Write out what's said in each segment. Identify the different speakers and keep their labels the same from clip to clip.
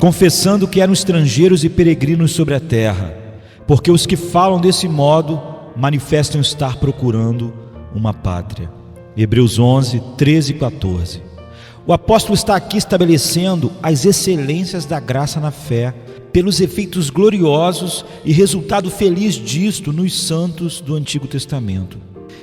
Speaker 1: confessando que eram estrangeiros e peregrinos sobre a terra, porque os que falam desse modo manifestam estar procurando uma pátria. Hebreus 11, 13 e 14. O apóstolo está aqui estabelecendo as excelências da graça na fé, pelos efeitos gloriosos e resultado feliz disto nos santos do Antigo Testamento.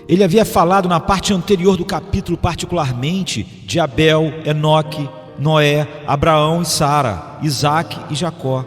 Speaker 1: Ele havia falado na parte anterior do capítulo particularmente de Abel, Enoque, Noé, Abraão e Sara, Isaque e Jacó.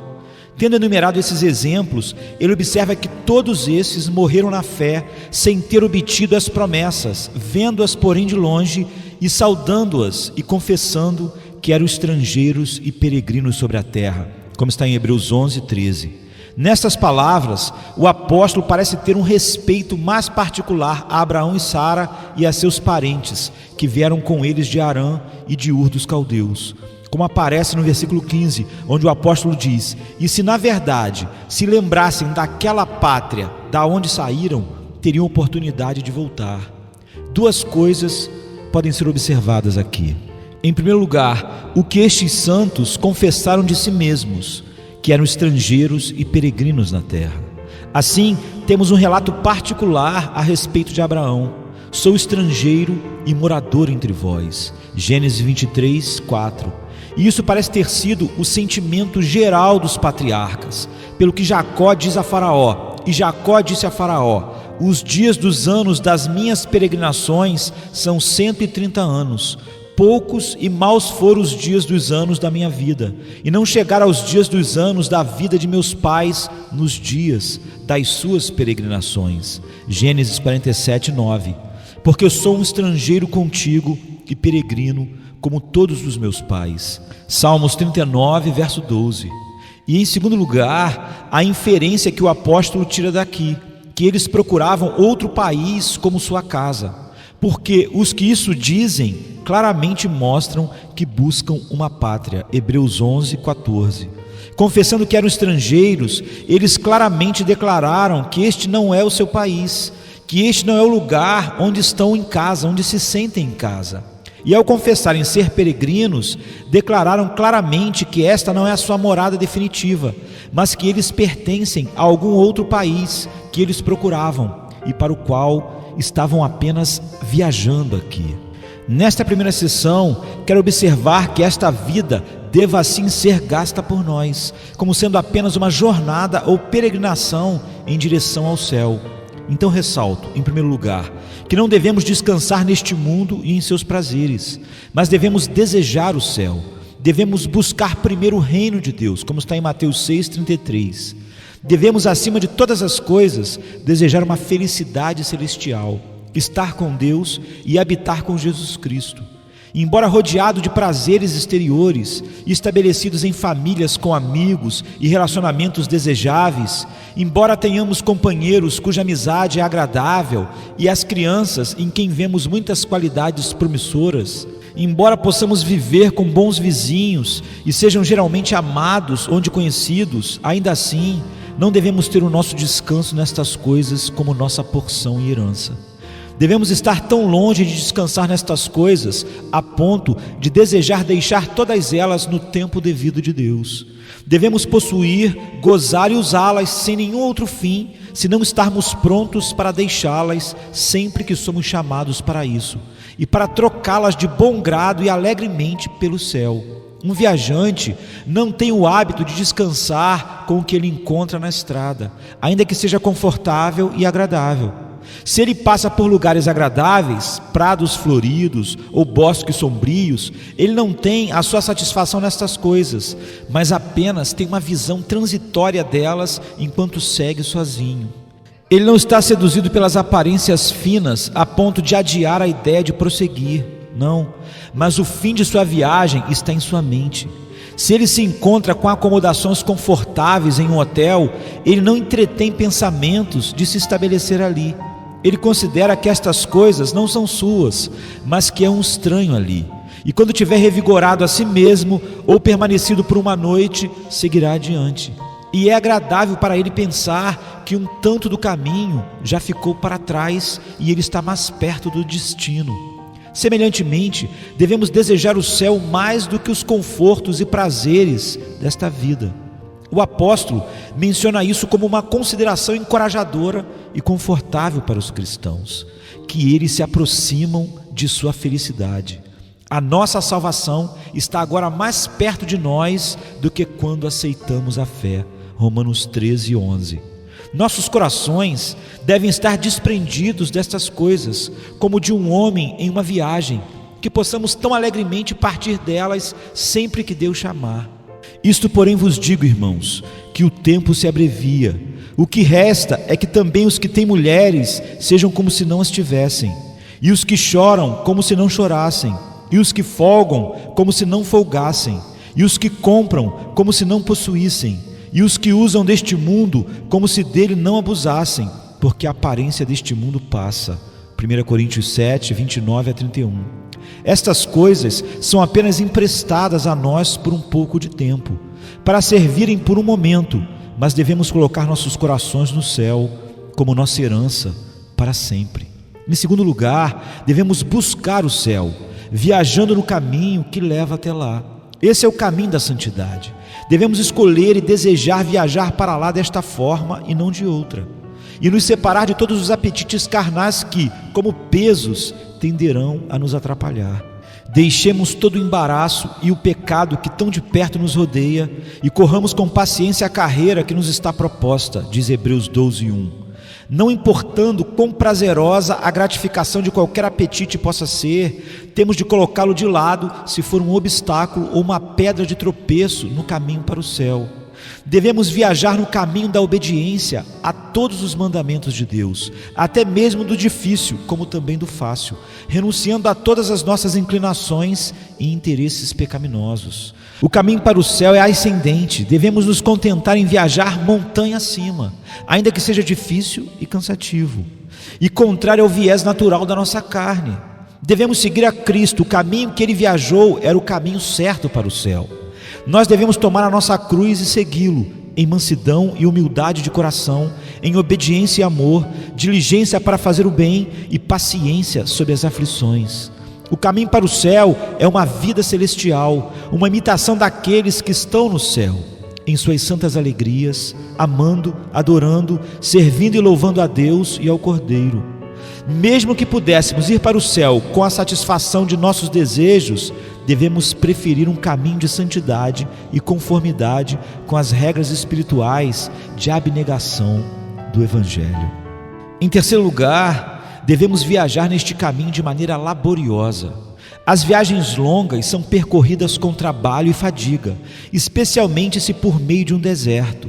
Speaker 1: Tendo enumerado esses exemplos, ele observa que todos esses morreram na fé, sem ter obtido as promessas, vendo-as porém de longe e saudando-as e confessando que eram estrangeiros e peregrinos sobre a terra, como está em Hebreus 11, 13. Nestas palavras, o apóstolo parece ter um respeito mais particular a Abraão e Sara e a seus parentes, que vieram com eles de Harã e de Ur dos Caldeus, como aparece no versículo 15, onde o apóstolo diz: e se na verdade se lembrassem daquela pátria da onde saíram, teriam oportunidade de voltar. Duas coisas podem ser observadas aqui. Em primeiro lugar, o que estes santos confessaram de si mesmos, que eram estrangeiros e peregrinos na terra. Assim, temos um relato particular a respeito de Abraão: sou estrangeiro e morador entre vós. Gênesis 23, 4. E isso parece ter sido o sentimento geral dos patriarcas, pelo que Jacó diz a Faraó, e Jacó disse a Faraó: os dias dos anos das minhas peregrinações são 130 anos. Poucos e maus foram os dias dos anos da minha vida, e não chegaram aos dias dos anos da vida de meus pais nos dias das suas peregrinações. Gênesis 47, 9. Porque eu sou um estrangeiro contigo e peregrino, como todos os meus pais. Salmos 39, verso 12. E em segundo lugar, a inferência que o apóstolo tira daqui, que eles procuravam outro país como sua casa, porque os que isso dizem claramente mostram que buscam uma pátria. Hebreus 11, 14. Confessando que eram estrangeiros, eles claramente declararam que este não é o seu país, que este não é o lugar onde estão em casa, onde se sentem em casa. E ao confessarem ser peregrinos, declararam claramente que esta não é a sua morada definitiva, mas que eles pertencem a algum outro país que eles procuravam e para o qual estavam apenas viajando aqui. Nesta primeira sessão, quero observar que esta vida deva assim ser gasta por nós, como sendo apenas uma jornada ou peregrinação em direção ao céu. Então ressalto, em primeiro lugar, que não devemos descansar neste mundo e em seus prazeres, mas devemos desejar o céu. Devemos buscar primeiro o reino de Deus, como está em Mateus 6,33. Devemos, acima de todas as coisas, desejar uma felicidade celestial, estar com Deus e habitar com Jesus Cristo. Embora rodeado de prazeres exteriores e estabelecidos em famílias com amigos e relacionamentos desejáveis, embora tenhamos companheiros cuja amizade é agradável e as crianças em quem vemos muitas qualidades promissoras, embora possamos viver com bons vizinhos e sejam geralmente amados onde conhecidos, ainda assim não devemos ter o nosso descanso nestas coisas como nossa porção e herança. Devemos estar tão longe de descansar nestas coisas a ponto de desejar deixar todas elas no tempo devido de Deus. Devemos possuir, gozar e usá-las sem nenhum outro fim, se não estarmos prontos para deixá-las sempre que somos chamados para isso, e para trocá-las de bom grado e alegremente pelo céu. Um viajante não tem o hábito de descansar com o que ele encontra na estrada, ainda que seja confortável e agradável. Se ele passa por lugares agradáveis, prados floridos ou bosques sombrios, ele não tem a sua satisfação nestas coisas, mas apenas tem uma visão transitória delas enquanto segue sozinho. Ele não está seduzido pelas aparências finas a ponto de adiar a ideia de prosseguir, não, mas o fim de sua viagem está em sua mente. Se ele se encontra com acomodações confortáveis em um hotel, ele não entretém pensamentos de se estabelecer ali. Ele considera que estas coisas não são suas, mas que é um estranho ali. E quando tiver revigorado a si mesmo ou permanecido por uma noite, seguirá adiante. E é agradável para ele pensar que um tanto do caminho já ficou para trás e ele está mais perto do destino. Semelhantemente, devemos desejar o céu mais do que os confortos e prazeres desta vida. O apóstolo menciona isso como uma consideração encorajadora e confortável para os cristãos, que eles se aproximam de sua felicidade. A nossa salvação está agora mais perto de nós do que quando aceitamos a fé. Romanos 13:11. Nossos corações devem estar desprendidos destas coisas, como de um homem em uma viagem, que possamos tão alegremente partir delas sempre que Deus chamar. Isto, porém, vos digo, irmãos, que o tempo se abrevia. O que resta é que também os que têm mulheres sejam como se não as tivessem, e os que choram como se não chorassem, e os que folgam como se não folgassem, e os que compram como se não possuíssem, e os que usam deste mundo como se dele não abusassem, porque a aparência deste mundo passa. 1 Coríntios 7, 29-31. Estas coisas são apenas emprestadas a nós por um pouco de tempo, para servirem por um momento, mas devemos colocar nossos corações no céu, como nossa herança para sempre. Em segundo lugar, devemos buscar o céu, viajando no caminho que leva até lá. Esse é o caminho da santidade. Devemos escolher e desejar viajar para lá desta forma e não de outra, e nos separar de todos os apetites carnais que, como pesos, tenderão a nos atrapalhar. Deixemos todo o embaraço e o pecado que tão de perto nos rodeia e corramos com paciência a carreira que nos está proposta, diz Hebreus 12:1. Não importando quão prazerosa a gratificação de qualquer apetite possa ser, temos de colocá-lo de lado se for um obstáculo ou uma pedra de tropeço no caminho para o céu. Devemos viajar no caminho da obediência a todos os mandamentos de Deus, até mesmo do difícil, como também do fácil, renunciando a todas as nossas inclinações e interesses pecaminosos. O caminho para o céu é ascendente, devemos nos contentar em viajar montanha acima, ainda que seja difícil e cansativo, e contrário ao viés natural da nossa carne. Devemos seguir a Cristo, o caminho que ele viajou era o caminho certo para o céu. Nós devemos tomar a nossa cruz e segui-lo, em mansidão e humildade de coração, em obediência e amor, diligência para fazer o bem e paciência sob as aflições. O caminho para o céu é uma vida celestial, uma imitação daqueles que estão no céu, em suas santas alegrias, amando, adorando, servindo e louvando a Deus e ao Cordeiro. Mesmo que pudéssemos ir para o céu com a satisfação de nossos desejos, devemos preferir um caminho de santidade e conformidade com as regras espirituais de abnegação do Evangelho. Em terceiro lugar, devemos viajar neste caminho de maneira laboriosa. As viagens longas são percorridas com trabalho e fadiga, especialmente se por meio de um deserto.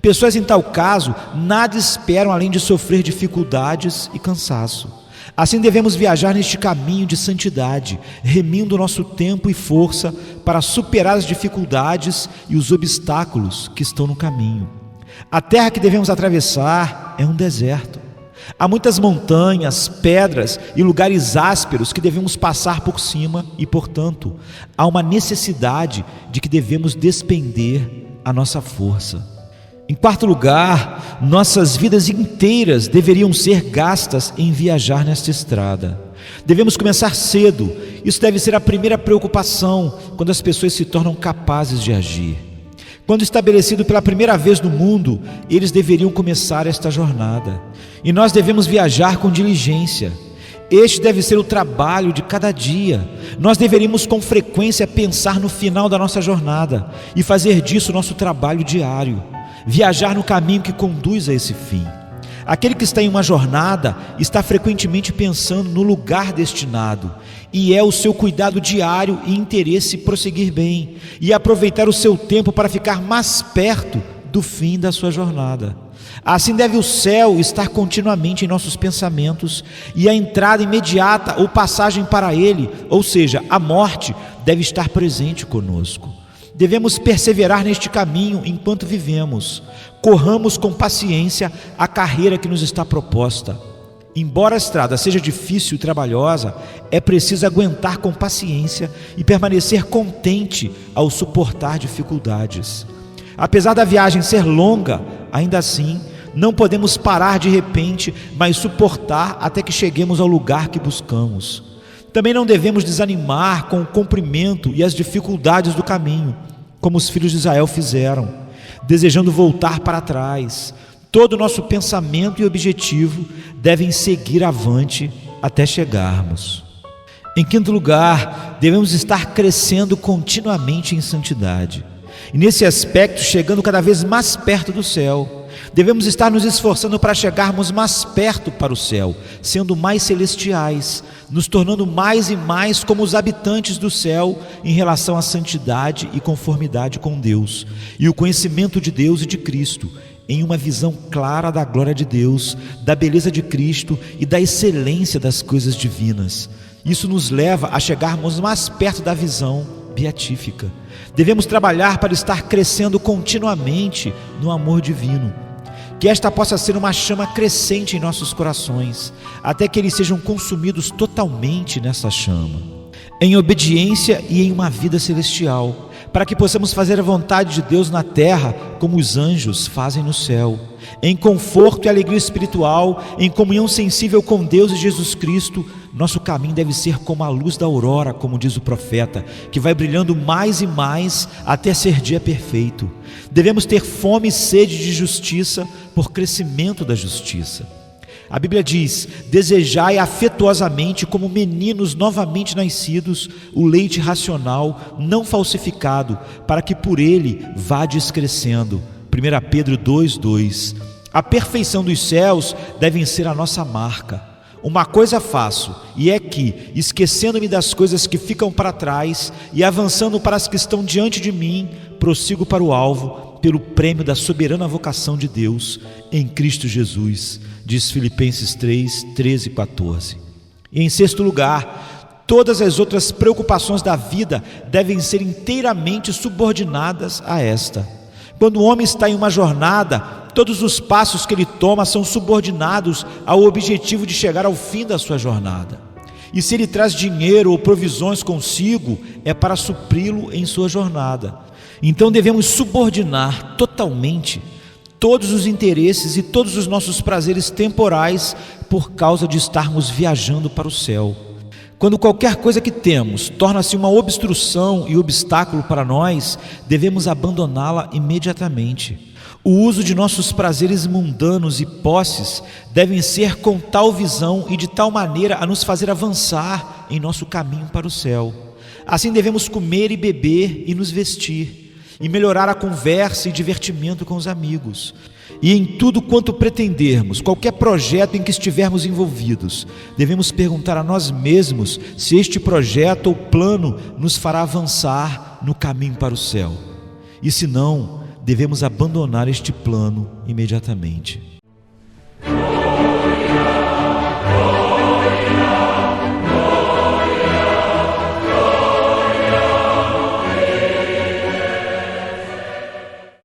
Speaker 1: Pessoas em tal caso nada esperam além de sofrer dificuldades e cansaço. Assim devemos viajar neste caminho de santidade, remindo nosso tempo e força para superar as dificuldades e os obstáculos que estão no caminho. A terra que devemos atravessar é um deserto. Há muitas montanhas, pedras e lugares ásperos que devemos passar por cima e, portanto, há uma necessidade de que devemos despender a nossa força. Em quarto lugar, nossas vidas inteiras deveriam ser gastas em viajar nesta estrada. Devemos começar cedo. Isso deve ser a primeira preocupação quando as pessoas se tornam capazes de agir. Quando estabelecido pela primeira vez no mundo, eles deveriam começar esta jornada. E nós devemos viajar com diligência. Este deve ser o trabalho de cada dia. Nós deveríamos com frequência pensar no final da nossa jornada e fazer disso nosso trabalho diário. Viajar no caminho que conduz a esse fim. Aquele que está em uma jornada está frequentemente pensando no lugar destinado, e é o seu cuidado diário e interesse prosseguir bem e aproveitar o seu tempo para ficar mais perto do fim da sua jornada. Assim deve o céu estar continuamente em nossos pensamentos, e a entrada imediata ou passagem para ele, ou seja, a morte, deve estar presente conosco. Devemos perseverar neste caminho enquanto vivemos. Corramos com paciência a carreira que nos está proposta. Embora a estrada seja difícil e trabalhosa, é preciso aguentar com paciência e permanecer contente ao suportar dificuldades. Apesar da viagem ser longa, ainda assim, não podemos parar de repente, mas suportar até que cheguemos ao lugar que buscamos. Também não devemos desanimar com o cumprimento e as dificuldades do caminho, como os filhos de Israel fizeram, desejando voltar para trás. Todo o nosso pensamento e objetivo devem seguir avante até chegarmos. Em quinto lugar, devemos estar crescendo continuamente em santidade. E nesse aspecto, chegando cada vez mais perto do céu. Devemos estar nos esforçando para chegarmos mais perto para o céu, sendo mais celestiais, nos tornando mais e mais como os habitantes do céu em relação à santidade e conformidade com Deus, e o conhecimento de Deus e de Cristo, em uma visão clara da glória de Deus, da beleza de Cristo e da excelência das coisas divinas. Isso nos leva a chegarmos mais perto da visão beatífica. Devemos trabalhar para estar crescendo continuamente no amor divino. Que esta possa ser uma chama crescente em nossos corações, até que eles sejam consumidos totalmente nessa chama, em obediência e em uma vida celestial, para que possamos fazer a vontade de Deus na terra, como os anjos fazem no céu, em conforto e alegria espiritual, em comunhão sensível com Deus e Jesus Cristo. Nosso caminho deve ser como a luz da aurora, como diz o profeta, que vai brilhando mais e mais até ser dia perfeito. Devemos ter fome e sede de justiça por crescimento da justiça. A Bíblia diz: desejai afetuosamente como meninos novamente nascidos o leite racional, não falsificado, para que por ele vades crescendo. 1 Pedro 2:2. A perfeição dos céus deve ser a nossa marca. Uma coisa faço, e é que, esquecendo-me das coisas que ficam para trás e avançando para as que estão diante de mim, prossigo para o alvo, pelo prêmio da soberana vocação de Deus em Cristo Jesus, diz Filipenses 3:13 e 14. E em sexto lugar, todas as outras preocupações da vida devem ser inteiramente subordinadas a esta. Quando o homem está em uma jornada, todos os passos que ele toma são subordinados ao objetivo de chegar ao fim da sua jornada. E se ele traz dinheiro ou provisões consigo, é para supri-lo em sua jornada. Então devemos subordinar totalmente todos os interesses e todos os nossos prazeres temporais por causa de estarmos viajando para o céu. Quando qualquer coisa que temos torna-se uma obstrução e obstáculo para nós, devemos abandoná-la imediatamente. O uso de nossos prazeres mundanos e posses devem ser com tal visão e de tal maneira a nos fazer avançar em nosso caminho para o céu. Assim devemos comer e beber e nos vestir, e melhorar a conversa e divertimento com os amigos. E em tudo quanto pretendermos, qualquer projeto em que estivermos envolvidos, devemos perguntar a nós mesmos se este projeto ou plano nos fará avançar no caminho para o céu. E se não, devemos abandonar este plano imediatamente.